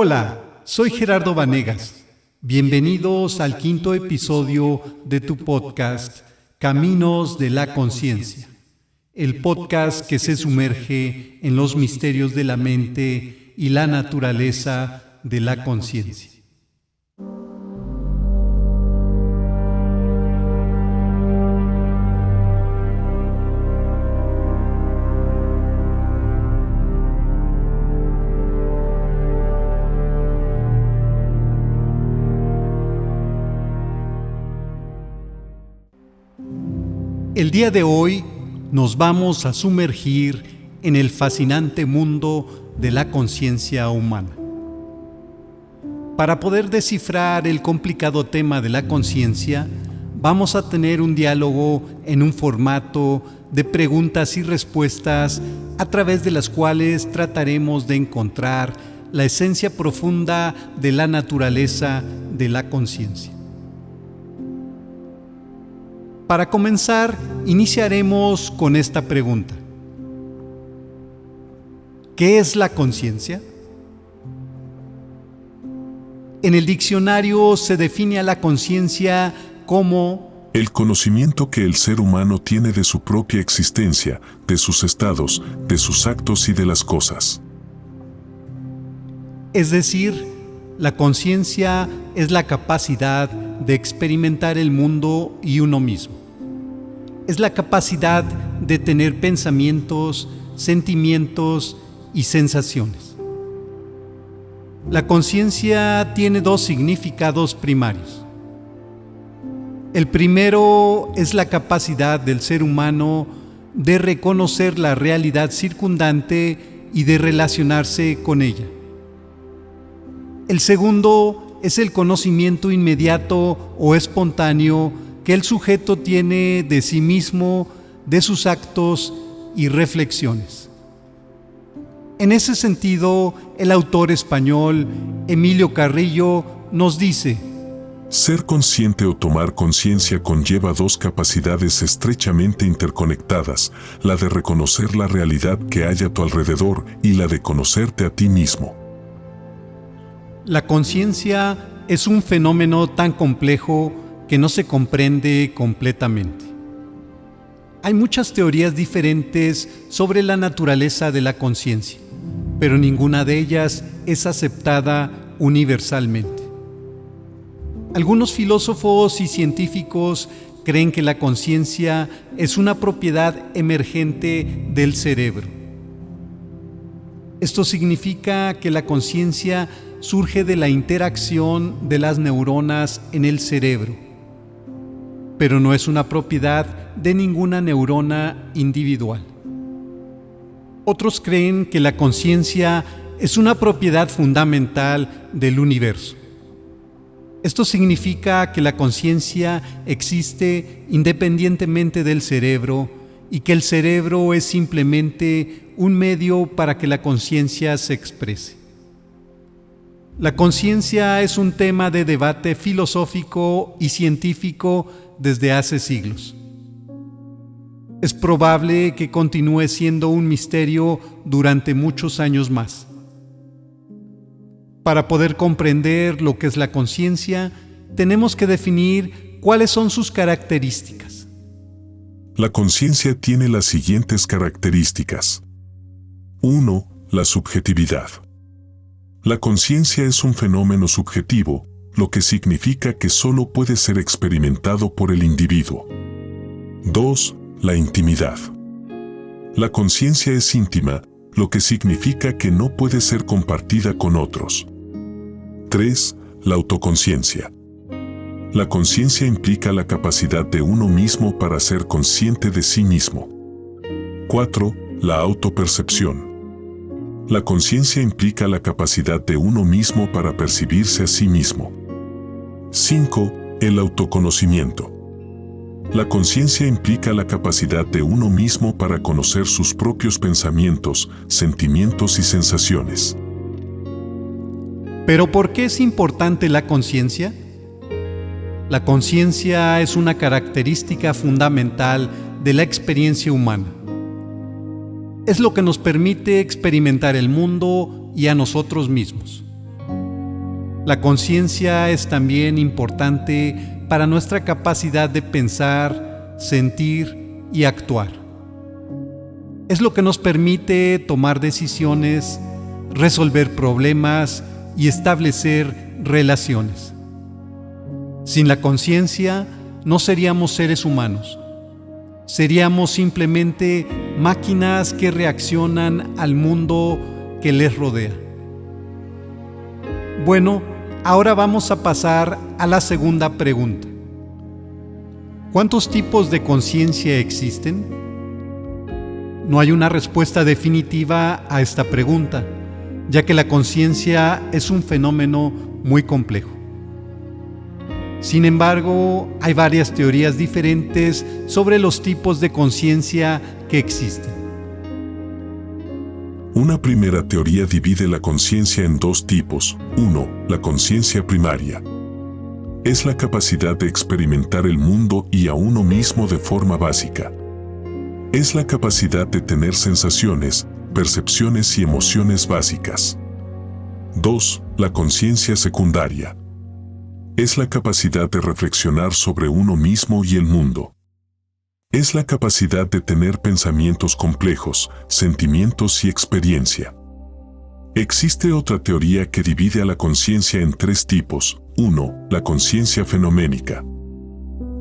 Hola, soy Gerardo Vanegas. Bienvenidos al 5º episodio de tu podcast Caminos de la Conciencia, el podcast que se sumerge en los misterios de la mente y la naturaleza de la conciencia. El día de hoy nos vamos a sumergir en el fascinante mundo de la conciencia humana. Para poder descifrar el complicado tema de la conciencia, vamos a tener un diálogo en un formato de preguntas y respuestas a través de las cuales trataremos de encontrar la esencia profunda de la naturaleza de la conciencia. Para comenzar, iniciaremos con esta pregunta. ¿Qué es la conciencia? En el diccionario se define a la conciencia como el conocimiento que el ser humano tiene de su propia existencia, de sus estados, de sus actos y de las cosas. Es decir, la conciencia es la capacidad de experimentar el mundo y uno mismo. Es la capacidad de tener pensamientos, sentimientos y sensaciones. La conciencia tiene dos significados primarios. El primero es la capacidad del ser humano de reconocer la realidad circundante y de relacionarse con ella. El segundo es el conocimiento inmediato o espontáneo que el sujeto tiene de sí mismo, de sus actos y reflexiones. En ese sentido, el autor español Emilio Carrillo nos dice: ser consciente o tomar conciencia conlleva dos capacidades estrechamente interconectadas, la de reconocer la realidad que hay a tu alrededor y la de conocerte a ti mismo. La conciencia es un fenómeno tan complejo que no se comprende completamente. Hay muchas teorías diferentes sobre la naturaleza de la conciencia, pero ninguna de ellas es aceptada universalmente. Algunos filósofos y científicos creen que la conciencia es una propiedad emergente del cerebro. Esto significa que la conciencia surge de la interacción de las neuronas en el cerebro, pero no es una propiedad de ninguna neurona individual. Otros creen que la conciencia es una propiedad fundamental del universo. Esto significa que la conciencia existe independientemente del cerebro y que el cerebro es simplemente un medio para que la conciencia se exprese. La conciencia es un tema de debate filosófico y científico desde hace siglos. Es probable que continúe siendo un misterio durante muchos años más. Para poder comprender lo que es la conciencia, tenemos que definir cuáles son sus características. La conciencia tiene las siguientes características. 1. La subjetividad. La conciencia es un fenómeno subjetivo, lo que significa que solo puede ser experimentado por el individuo. 2. La intimidad. La conciencia es íntima, lo que significa que no puede ser compartida con otros. 3. La autoconciencia. La conciencia implica la capacidad de uno mismo para ser consciente de sí mismo. 4. La autopercepción. La conciencia implica la capacidad de uno mismo para percibirse a sí mismo. 5. El autoconocimiento. La conciencia implica la capacidad de uno mismo para conocer sus propios pensamientos, sentimientos y sensaciones. ¿Pero por qué es importante la conciencia? La conciencia es una característica fundamental de la experiencia humana. Es lo que nos permite experimentar el mundo y a nosotros mismos. La conciencia es también importante para nuestra capacidad de pensar, sentir y actuar. Es lo que nos permite tomar decisiones, resolver problemas y establecer relaciones. Sin la conciencia no seríamos seres humanos. Seríamos simplemente máquinas que reaccionan al mundo que les rodea. Bueno, ahora vamos a pasar a la segunda pregunta. ¿Cuántos tipos de conciencia existen? No hay una respuesta definitiva a esta pregunta, ya que la conciencia es un fenómeno muy complejo. Sin embargo, hay varias teorías diferentes sobre los tipos de conciencia que existen. Una primera teoría divide la conciencia en dos tipos. 1. La conciencia primaria. Es la capacidad de experimentar el mundo y a uno mismo de forma básica. Es la capacidad de tener sensaciones, percepciones y emociones básicas. 2. La conciencia secundaria. Es la capacidad de reflexionar sobre uno mismo y el mundo. Es la capacidad de tener pensamientos complejos, sentimientos y experiencia. Existe otra teoría que divide a la conciencia en tres tipos. 1. La conciencia fenoménica.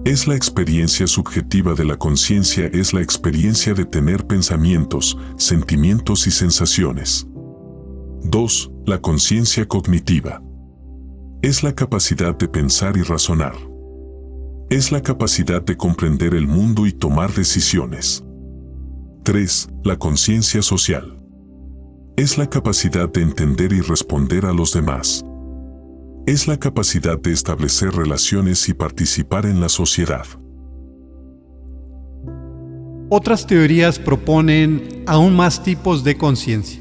Es la experiencia subjetiva de la conciencia, es la experiencia de tener pensamientos, sentimientos y sensaciones. 2. La conciencia cognitiva. Es la capacidad de pensar y razonar. Es la capacidad de comprender el mundo y tomar decisiones. 3. La conciencia social. Es la capacidad de entender y responder a los demás. Es la capacidad de establecer relaciones y participar en la sociedad. Otras teorías proponen aún más tipos de conciencia.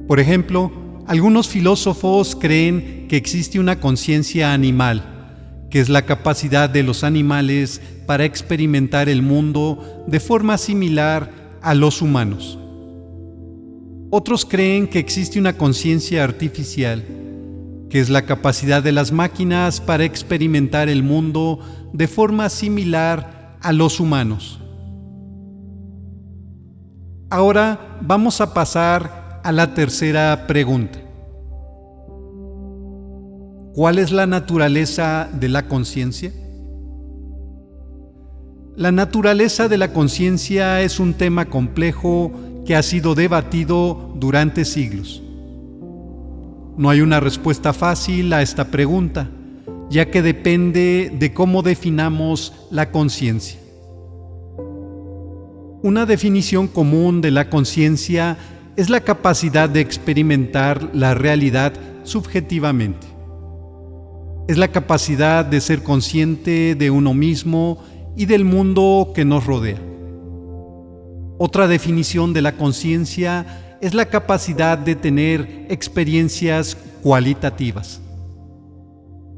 Por ejemplo, algunos filósofos creen que existe una conciencia animal, que es la capacidad de los animales para experimentar el mundo de forma similar a los humanos. Otros creen que existe una conciencia artificial, que es la capacidad de las máquinas para experimentar el mundo de forma similar a los humanos. Ahora vamos a pasar a la tercera pregunta. ¿Cuál es la naturaleza de la conciencia? La naturaleza de la conciencia es un tema complejo que ha sido debatido durante siglos. No hay una respuesta fácil a esta pregunta, ya que depende de cómo definamos la conciencia. Una definición común de la conciencia es la capacidad de experimentar la realidad subjetivamente. Es la capacidad de ser consciente de uno mismo y del mundo que nos rodea. Otra definición de la conciencia es la capacidad de tener experiencias cualitativas.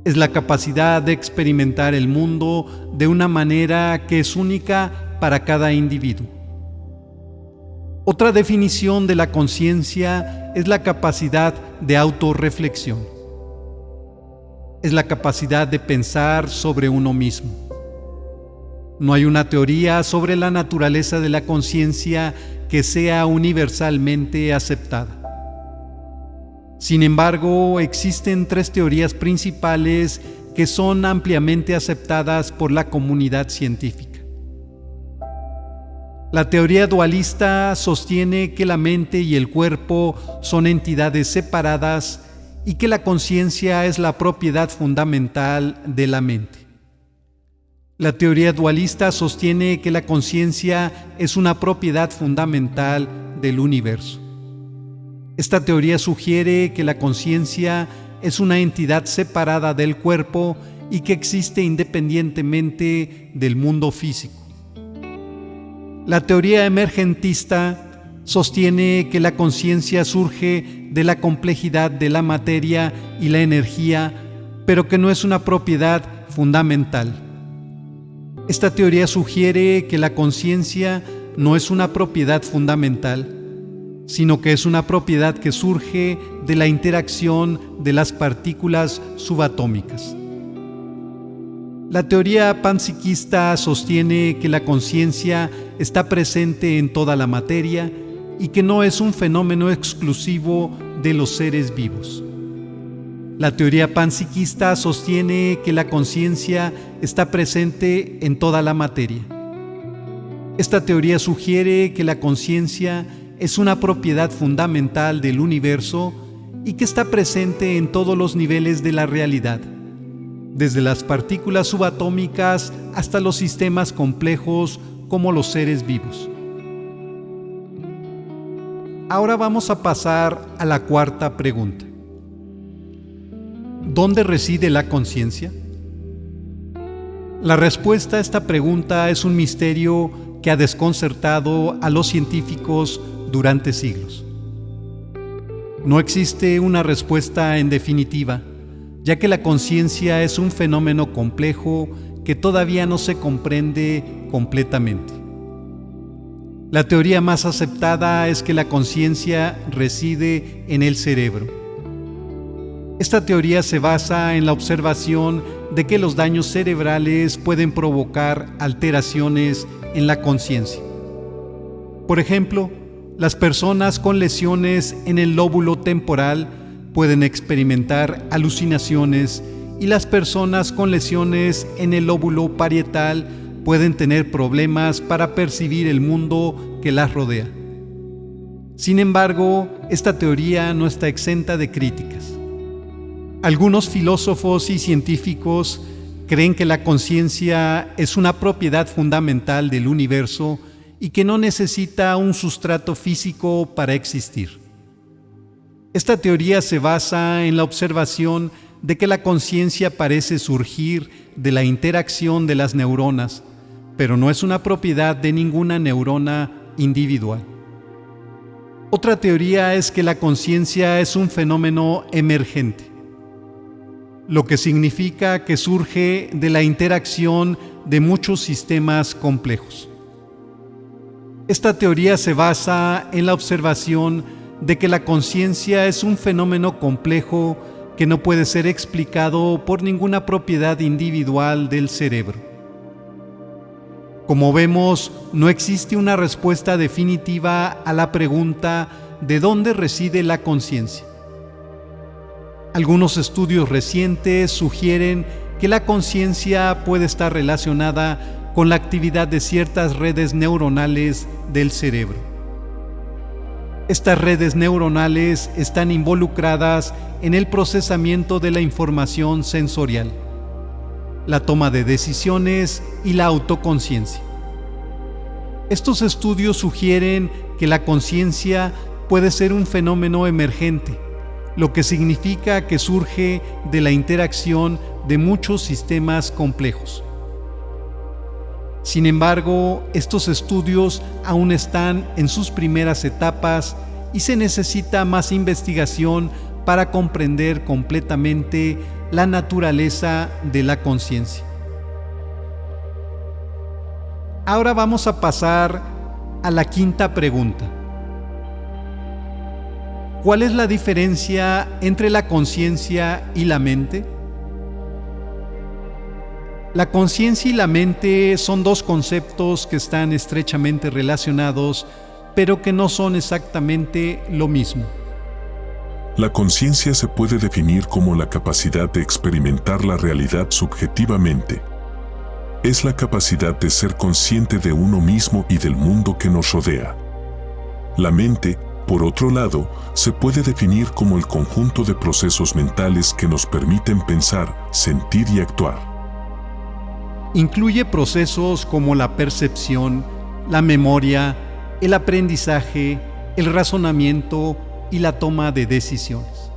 Es la capacidad de experimentar el mundo de una manera que es única para cada individuo. Otra definición de la conciencia es la capacidad de autorreflexión. Es la capacidad de pensar sobre uno mismo. No hay una teoría sobre la naturaleza de la conciencia que sea universalmente aceptada. Sin embargo, existen tres teorías principales que son ampliamente aceptadas por la comunidad científica. La teoría dualista sostiene que la mente y el cuerpo son entidades separadas y que la conciencia es la propiedad fundamental de la mente. La teoría dualista sostiene que la conciencia es una propiedad fundamental del universo. Esta teoría sugiere que la conciencia es una entidad separada del cuerpo y que existe independientemente del mundo físico. La teoría emergentista sostiene que la conciencia surge de la complejidad de la materia y la energía, pero que no es una propiedad fundamental. Esta teoría sugiere que la conciencia no es una propiedad fundamental, sino que es una propiedad que surge de la interacción de las partículas subatómicas. La teoría panpsiquista sostiene que la conciencia está presente en toda la materia y que no es un fenómeno exclusivo de los seres vivos. La teoría panpsiquista sostiene que la conciencia está presente en toda la materia. Esta teoría sugiere que la conciencia es una propiedad fundamental del universo y que está presente en todos los niveles de la realidad, desde las partículas subatómicas hasta los sistemas complejos como los seres vivos. Ahora vamos a pasar a la cuarta pregunta. ¿Dónde reside la conciencia? La respuesta a esta pregunta es un misterio que ha desconcertado a los científicos durante siglos. No existe una respuesta en definitiva, ya que la conciencia es un fenómeno complejo que todavía no se comprende completamente. La teoría más aceptada es que la conciencia reside en el cerebro. Esta teoría se basa en la observación de que los daños cerebrales pueden provocar alteraciones en la conciencia. Por ejemplo, las personas con lesiones en el lóbulo temporal pueden experimentar alucinaciones y las personas con lesiones en el lóbulo parietal pueden tener problemas para percibir el mundo que las rodea. Sin embargo, esta teoría no está exenta de críticas. Algunos filósofos y científicos creen que la conciencia es una propiedad fundamental del universo y que no necesita un sustrato físico para existir. Esta teoría se basa en la observación de que la conciencia parece surgir de la interacción de las neuronas, pero no es una propiedad de ninguna neurona individual. Otra teoría es que la conciencia es un fenómeno emergente, lo que significa que surge de la interacción de muchos sistemas complejos. Esta teoría se basa en la observación de que la conciencia es un fenómeno complejo que no puede ser explicado por ninguna propiedad individual del cerebro. Como vemos, no existe una respuesta definitiva a la pregunta ¿de dónde reside la conciencia? Algunos estudios recientes sugieren que la conciencia puede estar relacionada con la actividad de ciertas redes neuronales del cerebro. Estas redes neuronales están involucradas en el procesamiento de la información sensorial, la toma de decisiones y la autoconciencia. Estos estudios sugieren que la conciencia puede ser un fenómeno emergente, lo que significa que surge de la interacción de muchos sistemas complejos. Sin embargo, estos estudios aún están en sus primeras etapas y se necesita más investigación para comprender completamente la naturaleza de la conciencia. Ahora vamos a pasar a la quinta pregunta. ¿Cuál es la diferencia entre la conciencia y la mente? La conciencia y la mente son dos conceptos que están estrechamente relacionados, pero que no son exactamente lo mismo. La conciencia se puede definir como la capacidad de experimentar la realidad subjetivamente. Es la capacidad de ser consciente de uno mismo y del mundo que nos rodea. La mente, por otro lado, se puede definir como el conjunto de procesos mentales que nos permiten pensar, sentir y actuar. Incluye procesos como la percepción, la memoria, el aprendizaje, el razonamiento y la toma de decisiones.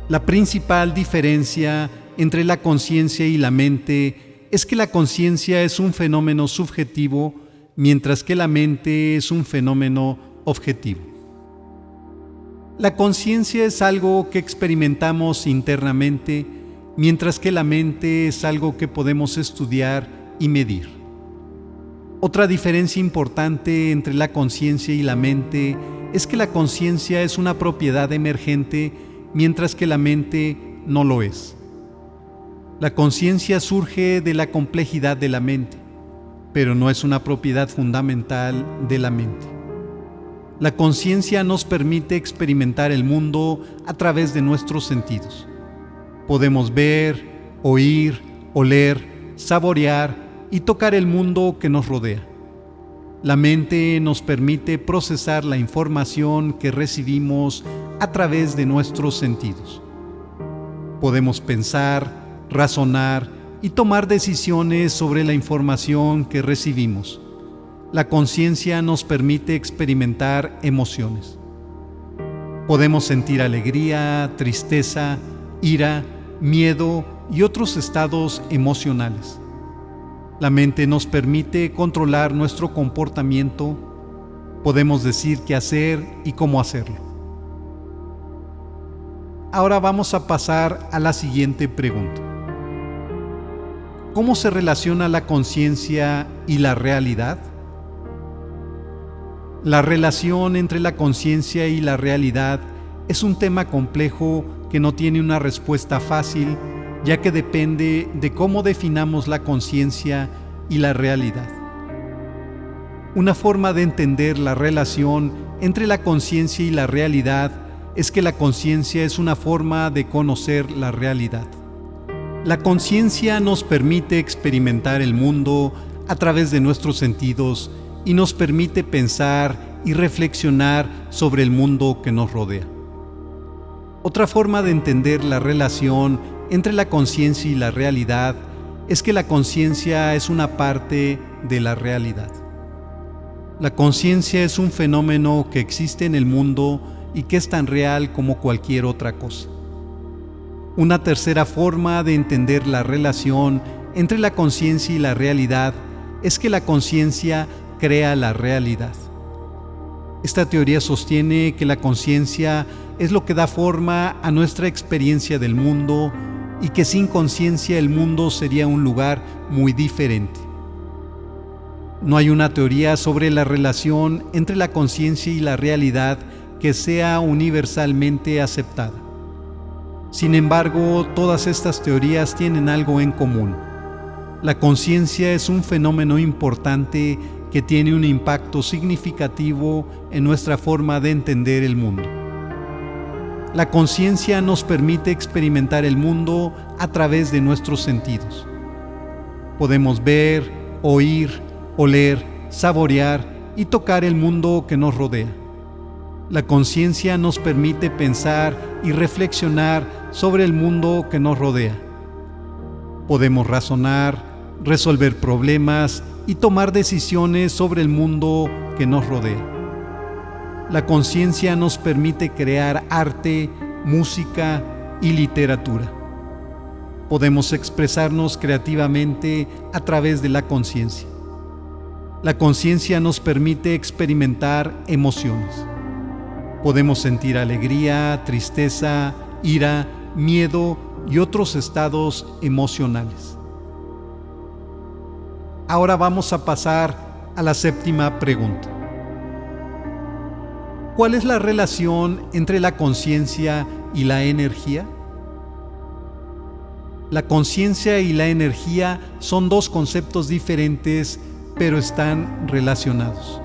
La principal diferencia entre la conciencia y la mente es que la conciencia es un fenómeno subjetivo, mientras que la mente es un fenómeno objetivo. La conciencia es algo que experimentamos internamente, mientras que la mente es algo que podemos estudiar y medir. Otra diferencia importante entre la conciencia y la mente es que la conciencia es una propiedad emergente, mientras que la mente no lo es. La conciencia surge de la complejidad de la mente, pero no es una propiedad fundamental de la mente. La conciencia nos permite experimentar el mundo a través de nuestros sentidos. Podemos ver, oír, oler, saborear y tocar el mundo que nos rodea. La mente nos permite procesar la información que recibimos a través de nuestros sentidos. Podemos pensar, razonar y tomar decisiones sobre la información que recibimos. La conciencia nos permite experimentar emociones. Podemos sentir alegría, tristeza, ira, miedo y otros estados emocionales. La mente nos permite controlar nuestro comportamiento. Podemos decir qué hacer y cómo hacerlo. Ahora vamos a pasar a la siguiente pregunta. ¿Cómo se relaciona la conciencia y la realidad? La relación entre la conciencia y la realidad es un tema complejo que no tiene una respuesta fácil, ya que depende de cómo definamos la conciencia y la realidad. Una forma de entender la relación entre la conciencia y la realidad es que la conciencia es una forma de conocer la realidad. La conciencia nos permite experimentar el mundo a través de nuestros sentidos y nos permite pensar y reflexionar sobre el mundo que nos rodea. Otra forma de entender la relación entre la conciencia y la realidad es que la conciencia es una parte de la realidad. La conciencia es un fenómeno que existe en el mundo y que es tan real como cualquier otra cosa. Una tercera forma de entender la relación entre la conciencia y la realidad es que la conciencia crea la realidad. Esta teoría sostiene que la conciencia es lo que da forma a nuestra experiencia del mundo y que sin conciencia el mundo sería un lugar muy diferente. No hay una teoría sobre la relación entre la conciencia y la realidad que sea universalmente aceptada. Sin embargo, todas estas teorías tienen algo en común. La conciencia es un fenómeno importante que tiene un impacto significativo en nuestra forma de entender el mundo. La conciencia nos permite experimentar el mundo a través de nuestros sentidos. Podemos ver, oír, oler, saborear y tocar el mundo que nos rodea. La conciencia nos permite pensar y reflexionar sobre el mundo que nos rodea. Podemos razonar, resolver problemas y tomar decisiones sobre el mundo que nos rodea. La conciencia nos permite crear arte, música y literatura. Podemos expresarnos creativamente a través de la conciencia. La conciencia nos permite experimentar emociones. Podemos sentir alegría, tristeza, ira, miedo y otros estados emocionales. Ahora vamos a pasar a la séptima pregunta. ¿Cuál es la relación entre la conciencia y la energía? La conciencia y la energía son dos conceptos diferentes, pero están relacionados.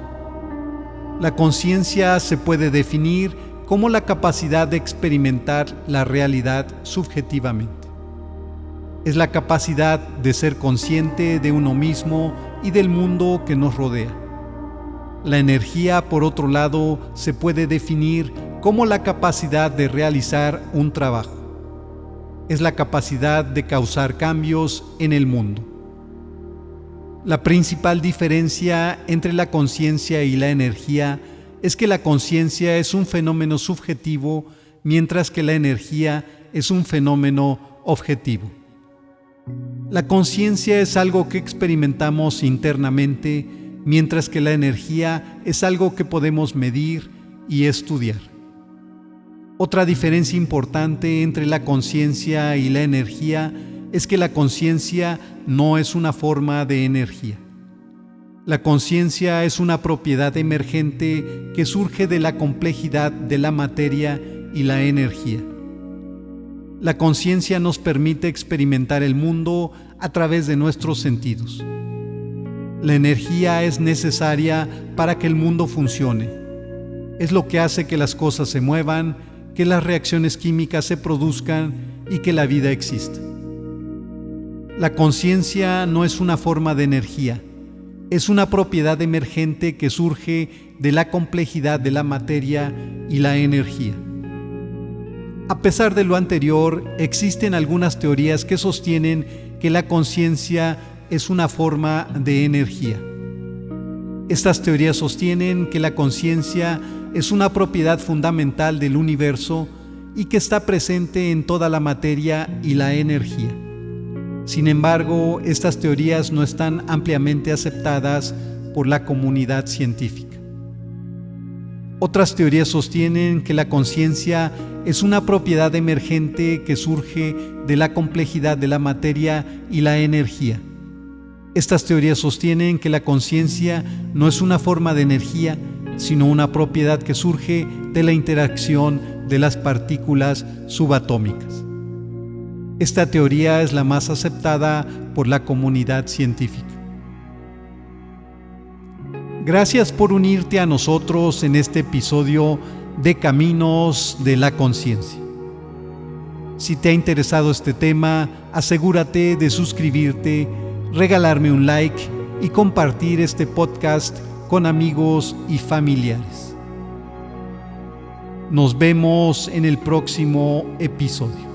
La conciencia se puede definir como la capacidad de experimentar la realidad subjetivamente. Es la capacidad de ser consciente de uno mismo y del mundo que nos rodea. La energía, por otro lado, se puede definir como la capacidad de realizar un trabajo. Es la capacidad de causar cambios en el mundo. La principal diferencia entre la conciencia y la energía es que la conciencia es un fenómeno subjetivo, mientras que la energía es un fenómeno objetivo. La conciencia es algo que experimentamos internamente, mientras que la energía es algo que podemos medir y estudiar. Otra diferencia importante entre la conciencia y la energía es que la conciencia no es una forma de energía. La conciencia es una propiedad emergente que surge de la complejidad de la materia y la energía. La conciencia nos permite experimentar el mundo a través de nuestros sentidos. La energía es necesaria para que el mundo funcione. Es lo que hace que las cosas se muevan, que las reacciones químicas se produzcan y que la vida exista. La conciencia no es una forma de energía, es una propiedad emergente que surge de la complejidad de la materia y la energía. A pesar de lo anterior, existen algunas teorías que sostienen que la conciencia es una forma de energía. Estas teorías sostienen que la conciencia es una propiedad fundamental del universo y que está presente en toda la materia y la energía. Sin embargo, estas teorías no están ampliamente aceptadas por la comunidad científica. Otras teorías sostienen que la conciencia es una propiedad emergente que surge de la complejidad de la materia y la energía. Estas teorías sostienen que la conciencia no es una forma de energía, sino una propiedad que surge de la interacción de las partículas subatómicas. Esta teoría es la más aceptada por la comunidad científica. Gracias por unirte a nosotros en este episodio de Caminos de la Conciencia. Si te ha interesado este tema, asegúrate de suscribirte, regalarme un like y compartir este podcast con amigos y familiares. Nos vemos en el próximo episodio.